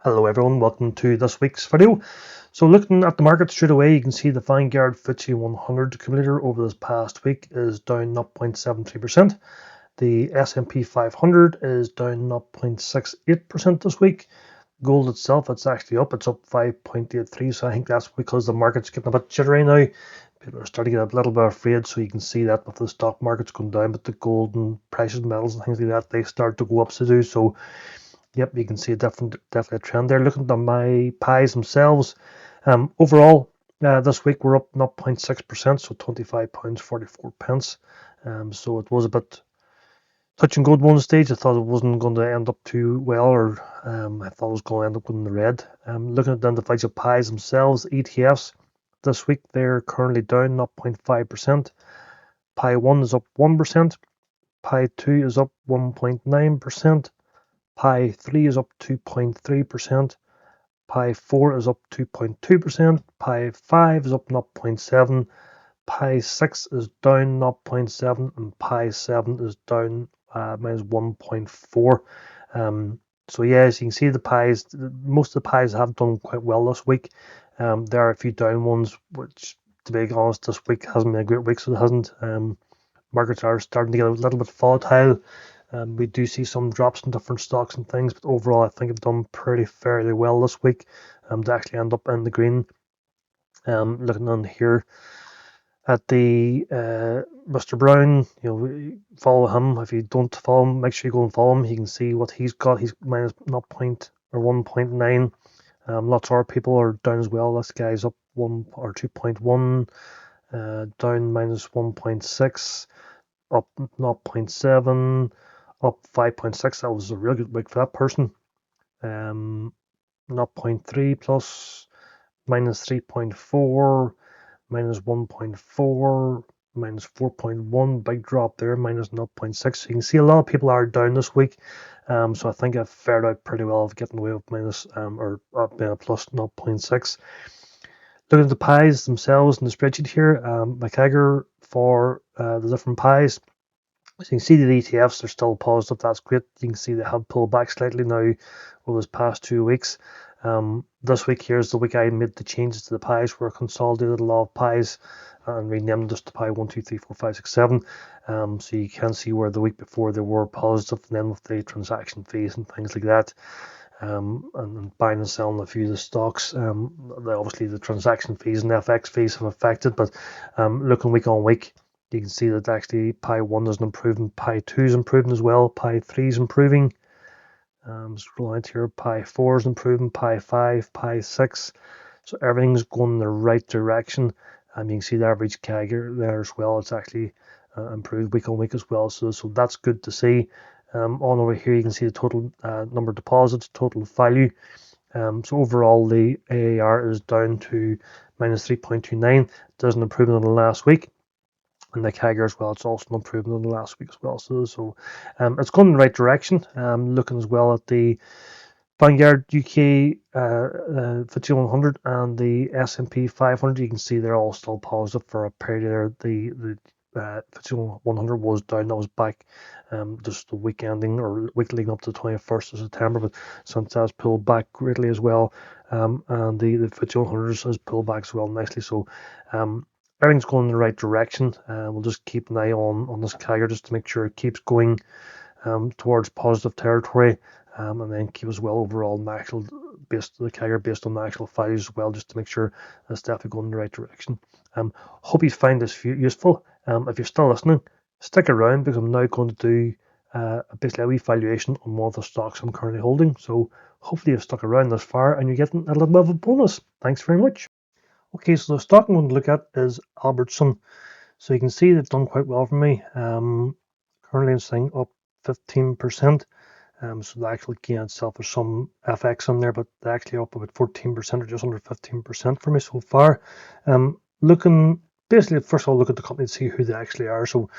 Hello everyone, welcome to this week's video. So looking at the market straight away, you can see the Vanguard FTSE 100 accumulator over this past week is down 0.73%. The S&P 500 is down 0.68% this week. Gold itself, it's actually up, it's up 5.83, so I think that's because the market's getting a bit jittery now. People are starting to get a little bit afraid, so you can see that with the stock market's going down, but the gold and precious metals and things like that, they start to go up to do so. Yep, you can see definitely a trend there. Looking at my pies themselves, overall this week we're up 0.6%, so £25.44. So it was a bit touch and go at one stage. I thought it wasn't going to end up too well, or I thought it was going to end up in the red. Looking at the individual pies themselves, ETFs this week they're currently down 0.5%. Pie 1 is up 1%. Pie 2 is up 1.9%. Pi 3 is up 2.3%, Pi 4 is up 2.2%, Pi 5 is up 0.7%, Pi 6 is down 0.7%, and Pi 7 is down minus 1.4%. So yeah, as you can see, the pies, most of the pies have done quite well this week. There are a few down ones, which, to be honest, this week hasn't been a great week, so it hasn't. Markets are starting to get a little bit volatile. We do see some drops in different stocks and things, but overall I think I've done pretty fairly well this week to actually end up in the green. Looking on here at the Mr. Brown, follow him. If you don't follow him, make sure you go and follow him. You can see what he's got. He's minus 1.9. Lots of other people are down as well. This guy's up 1 or 2.1, down minus 1.6, up 0.7. Up 5.6. That was a real good week for that person. 0.3 plus, minus 3.4, minus 1.4, minus 4.1. Big drop there, minus 0.6. So you can see a lot of people are down this week. So I think I've fared out pretty well of getting away with minus or plus 0.6. Looking at the pies themselves in the spreadsheet here, my CAGR for the different pies. So you can see the ETFs are still positive. That's great. You can see they have pulled back slightly now over this past 2 weeks. This week here is the week I made the changes to the pies, where I consolidated a lot of pies and renamed just to pie 1, 2, 3, 4, 5, 6, 7. So you can see where the week before they were positive, and then with the transaction fees and things like that. And buying and selling a few of the stocks. Obviously the transaction fees and FX fees have affected, but looking week on week, you can see that actually Pi 1 is improving, Pi 2 is improving as well, Pi 3 is improving. Scroll out here, Pi 4 is improving, Pi 5, Pi 6. So everything's going in the right direction. You can see the average CAGR there as well. It's actually improved week on week as well. So that's good to see. On over here, you can see the total number of deposits, total value. So overall, the AAR is down to minus 3.29. There's an improvement in the last week. And the CAGR as well, it's also an improvement in the last week as well. So it's going in the right direction. Looking as well at the Vanguard UK FTSE 100 and the S&P 500, you can see they're all still positive for a period there. The FTSE 100 was down. That was back just the week ending or week leading up to the 21st of September, but since that's pulled back greatly as well, and the FTSE 100 has pulled back as well nicely. So everything's going in the right direction. We'll just keep an eye on this CAGR just to make sure it keeps going towards positive territory, and then keep as well overall the CAGR based on the actual values as well, just to make sure it's definitely going in the right direction. Hope you find this useful. If you're still listening, stick around, because I'm now going to do basically a wee valuation on one of the stocks I'm currently holding. So hopefully you've stuck around this far and you're getting a little bit of a bonus. Thanks very much. Okay, so the stock I'm going to look at is Albertsons. So you can see they've done quite well for me. Currently I'm saying up 15%. So the actual gain itself, there's some FX on there, but they're actually up about 14% or just under 15% for me so far. Looking, basically, first of all, look at the company to see who they actually are. So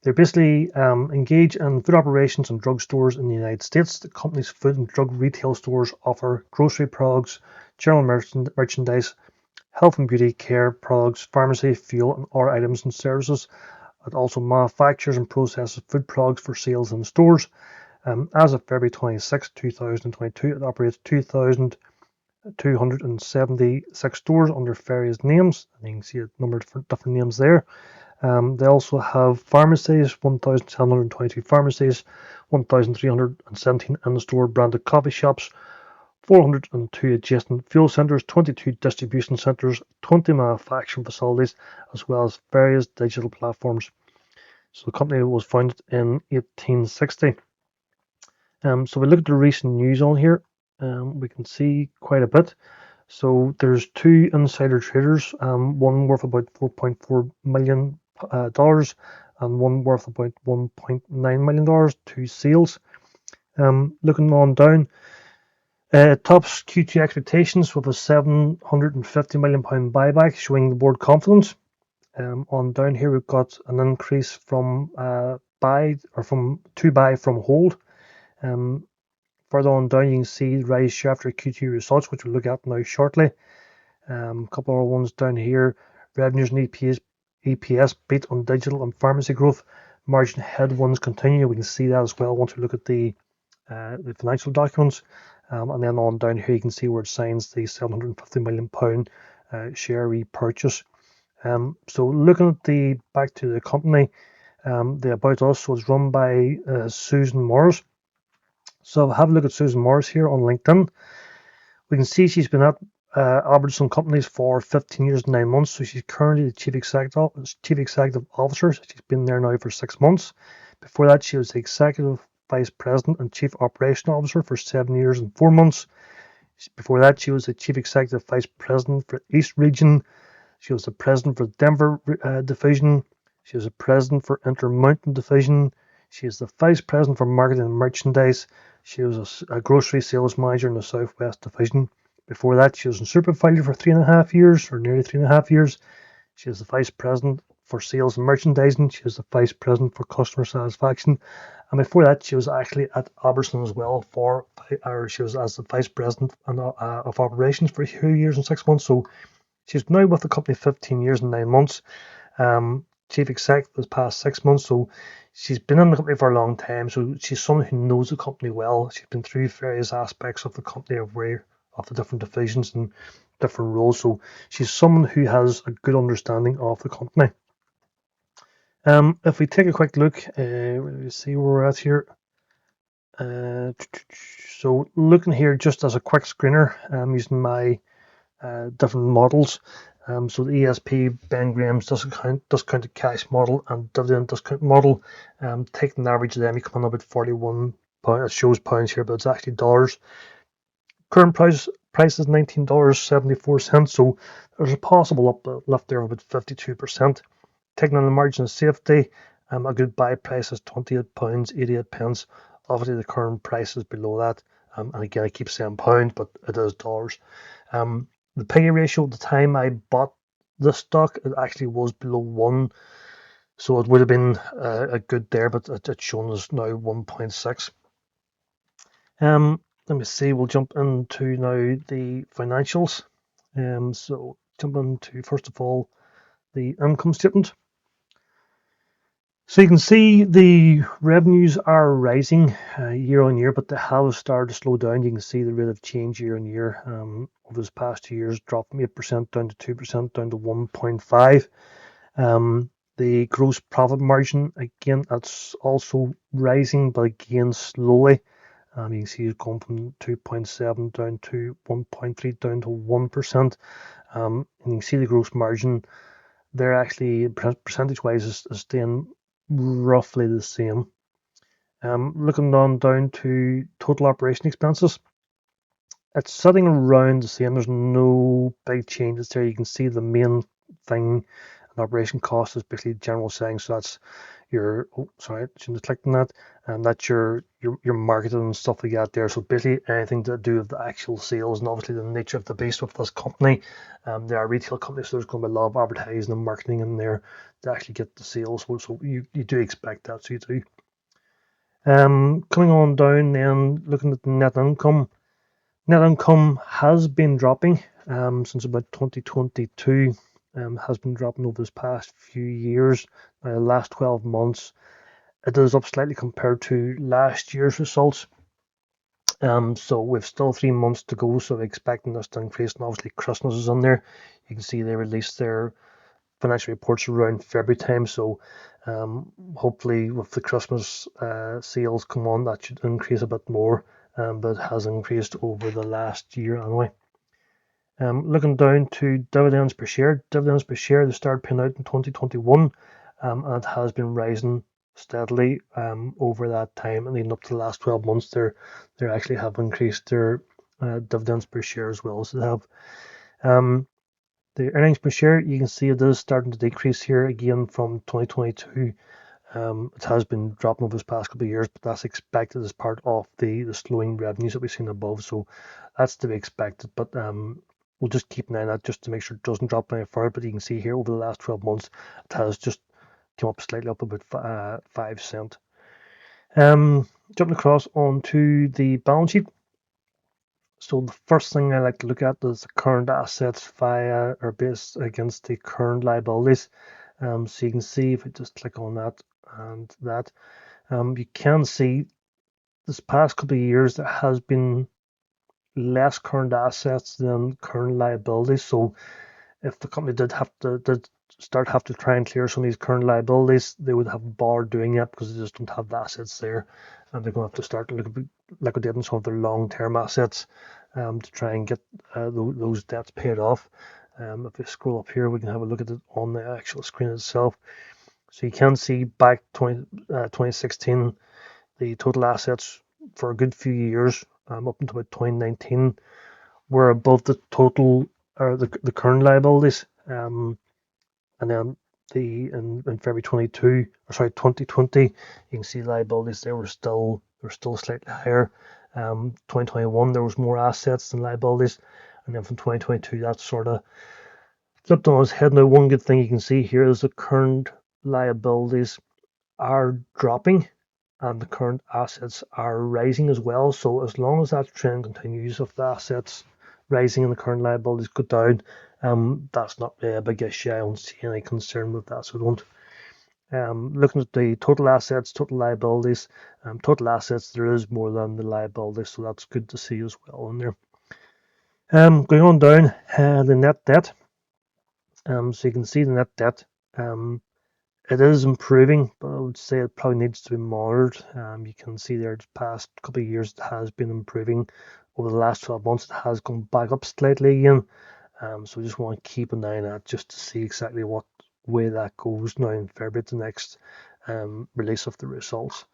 they're basically engage in food operations and drug stores in the United States. The company's food and drug retail stores offer grocery products, general merchandise, health and beauty care products, pharmacy, fuel, and other items and services. It also manufactures and processes food products for sales in stores. As of February 26, 2022, it operates 2,276 stores under various names, and you can see a number of different names there. They also have pharmacies, 1,722 pharmacies, 1,317 in-store branded coffee shops, 402 adjacent fuel centres, 22 distribution centres, 20 manufacturing facilities, as well as various digital platforms. So the company was founded in 1860. So we look at the recent news on here. We can see quite a bit. So there's two insider traders, one worth about $4.4 million and one worth about $1.9 million, two sales. Looking on down, tops Q2 expectations with a £750 million buyback, showing the board confidence. On down here, we've got an increase from to buy from hold. Further on down, you can see the rise share after Q2 results, which we'll look at now shortly. A couple of ones down here. Revenues and EPS beat on digital and pharmacy growth. Margin headwinds continue. We can see that as well once we look at the financial documents. And then on down here, you can see where it signs the £750 million share repurchase. So looking at the back to the company, the About Us was run by Susan Morris. So have a look at Susan Morris here on LinkedIn. We can see she's been at Albertsons companies for 15 years and 9 months. So she's currently the chief executive officer. She's been there now for 6 months. Before that, she was the executive vice president and chief operation officer for 7 years and 4 months. Before that, she was the chief executive vice president for East Region. She was the president for the Denver division. She was the president for Intermountain division. She is the vice president for marketing and merchandise. She was a grocery sales manager in the Southwest division. Before that, she was in Supervalue for 3.5 years, or nearly 3.5 years. She was the vice president for sales and merchandising. She was the vice president for customer satisfaction. And before that, she was actually at Albertsons as well she was as the vice president of operations for 2 years and 6 months. So she's now with the company 15 years and 9 months. Chief exec for the past 6 months, so she's been in the company for a long time. So she's someone who knows the company well. She's been through various aspects of the company, of the different divisions and different roles. So she's someone who has a good understanding of the company. If we take a quick look, let's see where we're at here. So looking here just as a quick screener, using my different models. So the ESP, Ben Graham's discounted cash model and dividend discount model. Taking the average of them, you come on about 41 pounds. It shows pounds here, but it's actually dollars. Current price is $19.74. So there's a possible uplift there of about 52%. Taking on the margin of safety, a good buy price is £28.88. Obviously, the current price is below that. And again, I keep saying pound, but it is dollars. The PE ratio at the time I bought this stock, it actually was below 1. So it would have been a good there, but it's shown as now 1.6. Let me see, we'll jump into now the financials. So jump into, first of all, the income statement. So you can see the revenues are rising year on year, but they have started to slow down. You can see the rate of change year on year over this past 2 years dropped from 8% down to 2%, down to 1.5%. The gross profit margin, again, that's also rising, but again, slowly. You can see it's gone from 2.7 down to 1.3, down to 1%. And you can see the gross margin, they're actually percentage-wise is staying roughly the same. Looking down to total operation expenses, it's sitting around the same. There's no big changes there. You can see the main thing, an operation cost is basically general selling. So that's your I shouldn't have clicked on that. That's your marketing and stuff like that there. So basically anything to do with the actual sales, and obviously the nature of the beast with this company. They are a retail company, so there's going to be a lot of advertising and marketing in there to actually get the sales. So you do expect that, so you do. Coming on down then, looking at the net income. Net income has been dropping since about 2022. Has been dropping over this past few years. The last 12 months, It is up slightly compared to last year's results. So we've still 3 months to go, so expecting this to increase. And obviously Christmas is on there. You can see they released their financial reports around February time, so hopefully with the Christmas sales come on, that should increase a bit more, but it has increased over the last year anyway. Looking down to dividends per share, they started paying out in 2021, and it has been rising steadily over that time, and even up to the last 12 months, they actually have increased their dividends per share as well. So they have. The earnings per share, you can see it is starting to decrease here again from 2022. It has been dropping over the past couple of years, but that's expected as part of the slowing revenues that we've seen above. So that's to be expected. But we'll just keep an eye on that just to make sure it doesn't drop any further. But you can see here over the last 12 months, it has just come up slightly up about 5 cents. Jumping across onto the balance sheet. So the first thing I like to look at is the current assets via or based against the current liabilities. So you can see if I just click on that and that, you can see this past couple of years there has been less current assets than current liabilities. So if the company did have to try and clear some of these current liabilities, they would have a bar doing it because they just don't have the assets there, and they're going to have to start liquidating some of their long-term assets to try and get those debts paid off. If we scroll up here, we can have a look at it on the actual screen itself. So you can see back 2016, the total assets for a good few years, up until about 2019, were above the total or the current liabilities. And then in February 2020, you can see liabilities there were still slightly higher. 2021 there was more assets than liabilities, and then from 2022 that sort of flipped on its head. Now one good thing you can see here is the current liabilities are dropping and the current assets are rising as well. So as long as that trend continues of the assets rising and the current liabilities go down, that's not really a big issue. I don't see any concern with that, so don't. Looking at the total assets, total liabilities, total assets, there is more than the liabilities, so that's good to see as well in there. Going on down, the net debt. So you can see the net debt. It is improving, but I would say it probably needs to be monitored. You can see there the past couple of years it has been improving. Over the last 12 months, it has gone back up slightly again. So we just want to keep an eye on that just to see exactly what way that goes now in February, the next release of the results.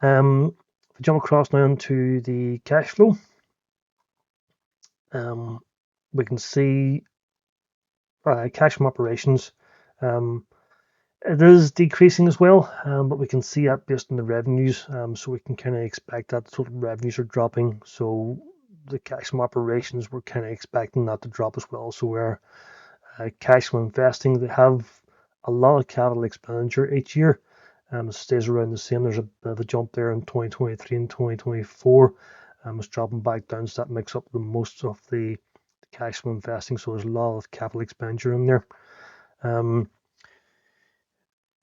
If we jump across now into the cash flow, we can see cash from operations. It is decreasing as well, but we can see that based on the revenues, so we can kind of expect that the total revenues are dropping, so the cash from operations, we're kind of expecting that to drop as well. So we're cash from investing, they have a lot of capital expenditure each year. It stays around the same. There's a bit of a jump there in 2023 and 2024. It's dropping back down, so that makes up the most of the cash from investing, so there's a lot of capital expenditure in there.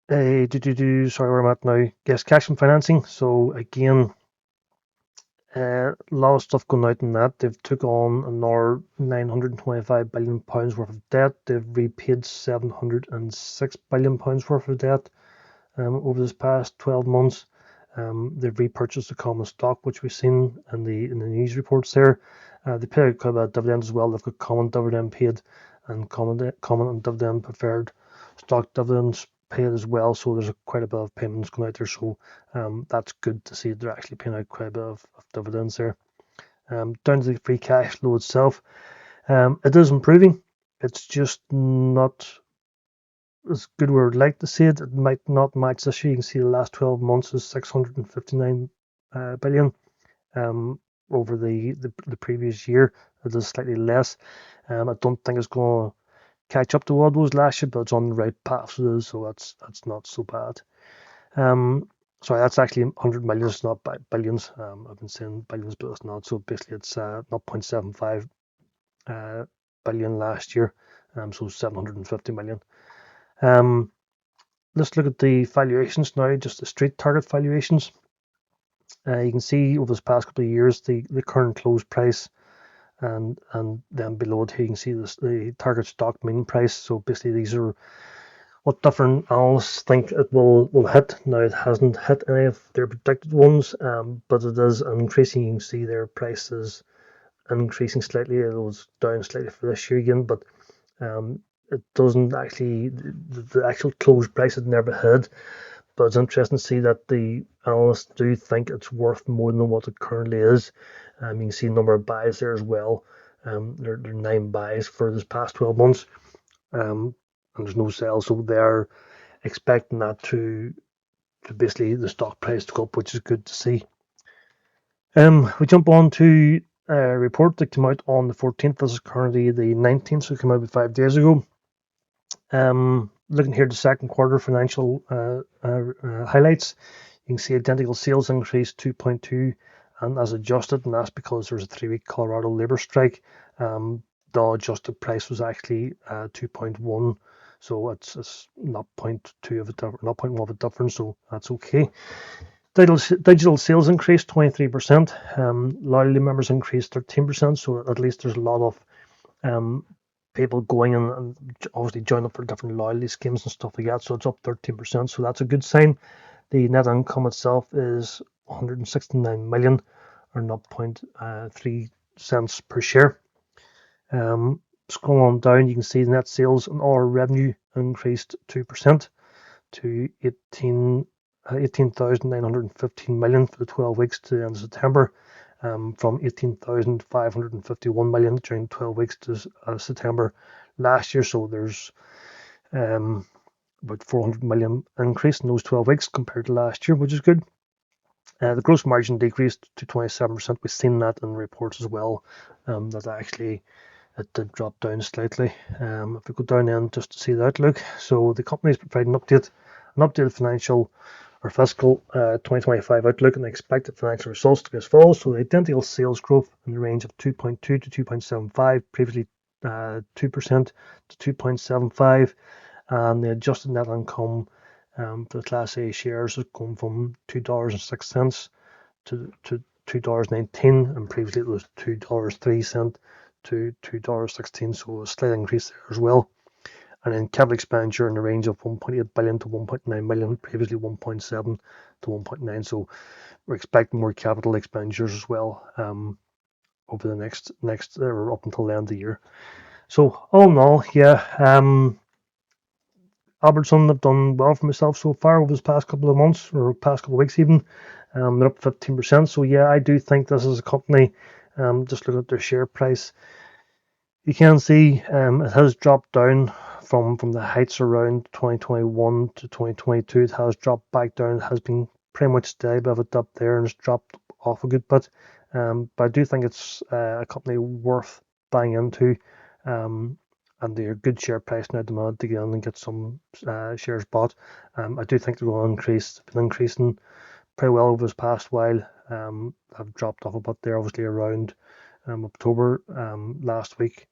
Sorry, where I'm at now. Yes, cash from financing. So again, a lot of stuff going out in that. They've took on another £925 billion worth of debt. They've repaid £706 billion worth of debt over this past 12 months. They've repurchased the common stock, which we've seen in the news reports there. They pay out quite a bit of dividends as well. They've got common dividend paid and common and dividend preferred stock dividends paid as well. So there's quite a bit of payments going out there. So that's good to see they're actually paying out quite a bit of dividends there. Down to the free cash flow itself, it is improving. It's just not as good where I'd like to see it. It might not match this year. You can see the last 12 months is 659 billion. Over the previous year, it is slightly less. I don't think it's going to catch up to what it was last year, but it's on the right path, so that's not so bad. Sorry, that's actually 100 million, it's not billions. I've been saying billions, but it's not. So basically, it's 0.75 billion last year, so 750 million. let's look at the valuations now, just the straight target valuations. You can see over this past couple of years the current close price, and then below it here you can see the target stock mean price. So basically these are what different analysts think it will hit. Now it hasn't hit any of their predicted ones, but it is increasing. You can see their price is increasing slightly. It was down slightly for this year again, but it doesn't actually, the actual close price had never hit. But it's interesting to see that the analysts do think it's worth more than what it currently is. You can see a number of buys there as well. There are 9 buys for this past 12 months, and there's no sales, so they're expecting that to basically the stock price to go up, which is good to see. We jump on to a report that came out on the 14th. This is currently the 19th, so it came out about 5 days ago. Looking here at the second quarter financial highlights, you can see identical sales increased 2.2, and as adjusted, and that's because there's a 3-week Colorado labor strike. The adjusted price was actually 2.1, so it's 0.2 of a difference, 0.1 of a difference, so that's okay. Digital sales increased 23%. Loyalty members increased 13%, so at least there's a lot of people going in and obviously join up for different loyalty schemes and stuff like that. So it's up 13%, so that's a good sign. The net income itself is 169 million, or 0.3 cents per share. Scroll on down, you can see the net sales and our revenue increased 2% to 18,915 million for the 12 weeks to the end of September, from 18,551 million during 12 weeks to September last year. So there's about 400 million increase in those 12 weeks compared to last year, which is good. The gross margin decreased to 27%. We've seen that in reports as well, that actually it did drop down slightly. If we go down in just to see the outlook, so the company is providing an updated financial or fiscal 2025 outlook and expected financial results to be as follows. So the identical sales growth in the range of 2.2 to 2.75, previously 2% to 2.75, and the adjusted net income for the Class A shares has gone from $2.06 to $2.19, and previously it was $2.03 to $2.16, so a slight increase there as well. And then capital expenditure in the range of 1.8 billion to 1.9 billion, previously 1.7 to 1.9. So we're expecting more capital expenditures as well over the next or up until the end of the year. So all in all, yeah, Albertsons have done well for myself so far over this past couple of months or past couple of weeks even. They're up 15%. So yeah, I do think this is a company. Just look at their share price. You can see it has dropped down from the heights around 2021 to 2022. It has dropped back down. It has been pretty much steady, but it up there and it's dropped off a good bit. But I do think it's a company worth buying into, and they're a good share price now at the moment to get in and get some shares bought. I do think they're going to increase. It's been increasing pretty well over this past while. I've dropped off a bit there, obviously around October last week.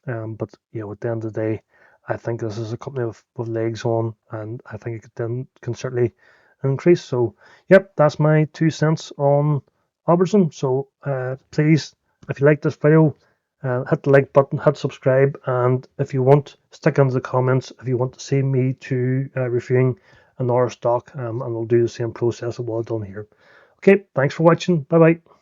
But you know, at the end of the day, I think this is a company with legs on, and I think it can certainly increase. So, yep, that's my 2 cents on Albertson. So, please, if you like this video, hit the like button, hit subscribe, and if you want, stick into the comments if you want to see me to reviewing another stock, and I'll do the same process of what I've done here. Okay, thanks for watching. Bye bye.